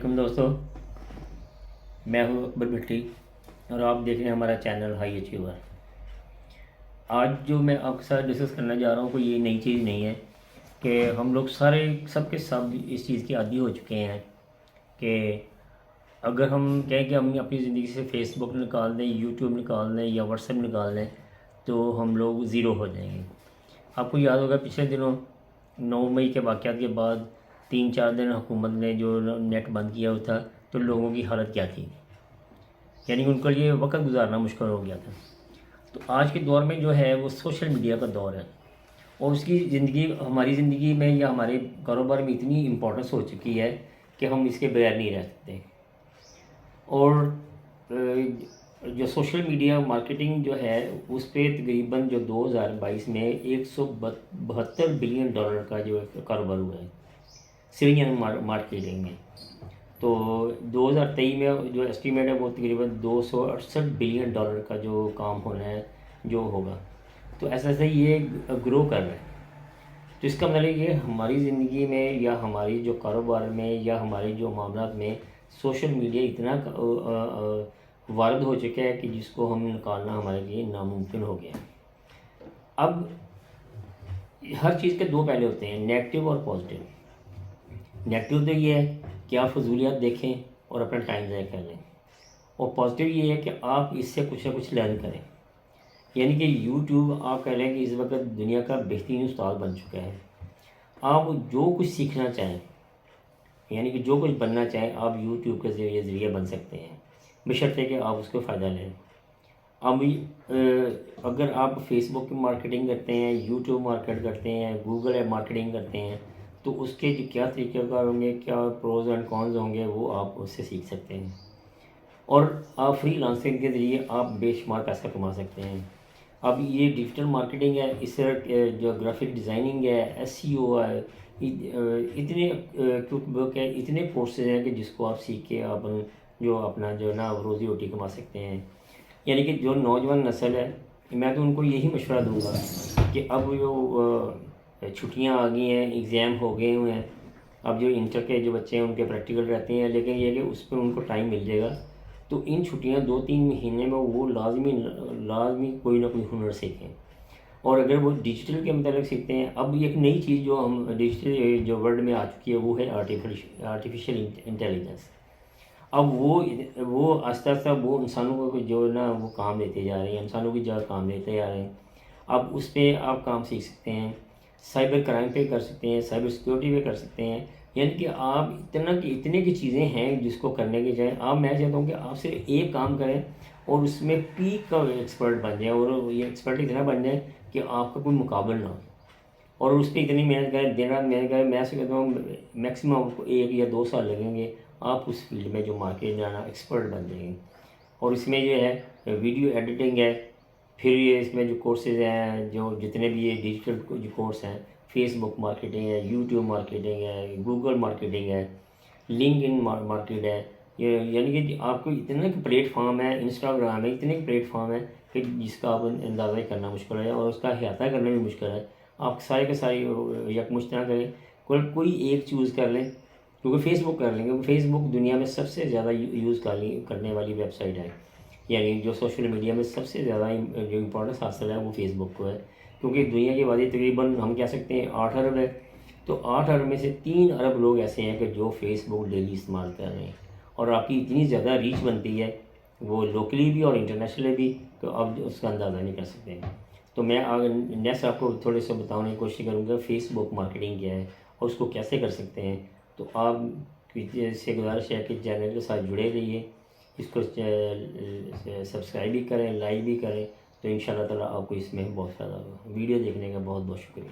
علیکم دوستو، میں ہوں اکبر بھٹی اور آپ دیکھ رہے ہیں ہمارا چینل ہائی اچیور۔ آج جو میں آپ کے ساتھ ڈسکس کرنا جا رہا ہوں کوئی یہ نئی چیز نہیں ہے کہ ہم لوگ سب کے سب اس چیز کے عادی ہو چکے ہیں کہ اگر ہم کہیں کہ ہم اپنی زندگی سے فیس بک نکال دیں، یوٹیوب نکال دیں یا واٹس ایپ نکال دیں تو ہم لوگ زیرو ہو جائیں گے۔ آپ کو یاد ہوگا پچھلے دنوں 9 مئی کے واقعات کے بعد 3-4 دن حکومت نے جو نیٹ بند کیا ہوا تھا تو لوگوں کی حالت کیا تھی، یعنی ان کے لیے وقت گزارنا مشکل ہو گیا تھا۔ تو آج کے دور میں جو ہے وہ سوشل میڈیا کا دور ہے اور اس کی زندگی ہماری زندگی میں یا ہمارے کاروبار میں اتنی امپورٹنس ہو چکی ہے کہ ہم اس کے بغیر نہیں رہ سکتے۔ اور جو سوشل میڈیا مارکیٹنگ جو ہے اس پہ تقریباً جو 2022 میں $172 بلین کا جو کاروبار ہوا ہے سیلین مارکیٹنگ میں۔ تو 2023 میں جو اسٹیمیٹ ہے وہ تقریباً $268 بلین کا جو کام ہونا ہے جو ہوگا۔ تو ایسا ایسا یہ گرو کر رہا ہے۔ تو اس کا مطلب یہ ہماری زندگی میں یا ہماری جو کاروبار میں یا ہمارے جو معاملات میں سوشل میڈیا اتنا وارد ہو چکا ہے کہ جس کو ہم نکالنا ہمارے لیے ناممکن ہو گیا۔ اب ہر چیز کے 2 پہلے ہوتے ہیں، نیگیٹو اور پازیٹیو۔ نیگیٹو تو یہ ہے کہ آپ فضولیات دیکھیں اور اپنا ٹائم ضائع کر لیں، اور پازیٹیو یہ ہے کہ آپ اس سے کچھ نہ کچھ لرن کریں۔ یعنی کہ یوٹیوب آپ کہہ لیں کہ اس وقت دنیا کا بہترین استاد بن چکا ہے۔ آپ جو کچھ سیکھنا چاہیں، یعنی کہ جو کچھ بننا چاہیں آپ یوٹیوب کے ذریعے بن سکتے ہیں، بشرطے کہ آپ اس کو فائدہ لیں۔ اب اگر آپ فیس بک کی مارکیٹنگ کرتے ہیں، یوٹیوب مارکیٹ کرتے ہیں، گوگل ایپ مارکیٹنگ کرتے ہیں تو اس کے جو کیا طریقہ کار ہوں گے، کیا پروز اینڈ کونز ہوں گے وہ آپ اس سے سیکھ سکتے ہیں، اور آپ فری لانسنگ کے ذریعے آپ بے شمار پیسہ کما سکتے ہیں۔ اب یہ ڈیجیٹل مارکیٹنگ ہے، اس سے جو گرافک ڈیزائننگ ہے، SEO ہے، اتنے کک بک ہے، اتنے کورسز ہیں کہ جس کو آپ سیکھ کے آپ جو اپنا جو نا روزی روٹی کما سکتے ہیں۔ یعنی کہ جو نوجوان نسل ہے میں تو ان کو یہی مشورہ دوں گا کہ اب جو چھٹیاں آ گئی ہیں، ایگزام ہو گئے ہوئے ہیں، اب جو انٹر کے جو بچے ہیں ان کے پریکٹیکل رہتے ہیں، لیکن یہ کہ اس پہ ان کو ٹائم مل جائے گا تو ان چھٹیاں 2-3 مہینے میں وہ لازمی کوئی نہ کوئی ہنر سیکھیں۔ اور اگر وہ ڈیجیٹل کے متعلق سیکھتے ہیں، اب ایک نئی چیز جو ہم ڈیجیٹل جو ورلڈ میں آ چکی ہے وہ ہے آرٹیفیشیل انٹیلیجنس۔ اب وہ آہستہ آہستہ وہ انسانوں کو جو نا وہ کام لیتے جا رہے ہیں، انسانوں کی جگہ کام لیتے جا رہے ہیں۔ اب اس پہ آپ کام سیکھ سکتے ہیں، سائبر کرائم پہ کر سکتے ہیں، سائبر سیکورٹی پہ کر سکتے ہیں۔ یعنی کہ آپ اتنے کی چیزیں ہیں جس کو کرنے کی جائے میں چاہتا ہوں کہ آپ صرف ایک کام کریں اور اس میں پیک کا ایکسپرٹ بن جائیں، اور یہ ایکسپرٹ اتنا بن جائیں کہ آپ کا کوئی مقابل نہ ہو، اور اس پہ اتنی محنت کریں، دن رات محنت کریں۔ میں سے کہتا ہوں میکسیمم آپ کو 1 یا 2 سال لگیں گے، آپ اس فیلڈ میں جو مارکیٹ جانا ایکسپرٹ بن جائیں گے۔ اور اس میں جو ہے ویڈیو ایڈیٹنگ ہے، پھر یہ اس میں جو کورسز ہیں، جو جتنے بھی یہ ڈیجیٹل جو کورس ہیں، فیس بک مارکیٹنگ ہے، یوٹیوب مارکیٹنگ ہے، گوگل مارکیٹنگ ہے، لنکڈ ان مارکیٹ ہے، یعنی کہ آپ کو اتنے پلیٹ فارم ہے، انسٹاگرام ہے، اتنے پلیٹ فارم ہے کہ جس کا آپ اندازہ کرنا مشکل ہے اور اس کا احاطہ کرنا بھی مشکل ہے۔ آپ سارے کے سارے یکمشت نہ کریں، کوئی ایک چوز کر لیں، کیونکہ فیس بک کر لیں، کیونکہ فیس بک دنیا میں سب سے زیادہ یوز کرنے والی ویب سائٹ ہے۔ یعنی جو سوشل میڈیا میں سب سے زیادہ جو امپورٹنس حاصل ہے وہ فیس بک کو ہے، کیونکہ دنیا کی آبادی تقریباً ہم کہہ سکتے ہیں 8 ارب ہے، تو 8 ارب میں سے 3 ارب لوگ ایسے ہیں کہ جو فیس بک ڈیلی استعمال کر رہے ہیں، اور آپ کی اتنی زیادہ ریچ بنتی ہے وہ لوکلی بھی اور انٹرنیشنلی بھی کہ آپ اس کا اندازہ نہیں کر سکتے ہیں۔ تو میں نیکسٹ آپ کو تھوڑے سے بتانے کی کوشش کروں گا فیس بک مارکیٹنگ کیا ہے اور اس کو کیسے کر سکتے ہیں۔ تو آپ سے گزارش ہے کہ چینل کے ساتھ جڑے رہیے، اس کو سبسکرائب بھی کریں، لائک بھی کریں، تو ان شاء اللہ تعالیٰ آپ کو اس میں بہت فائدہ ہوگا۔ ویڈیو دیکھنے کا بہت بہت شکریہ۔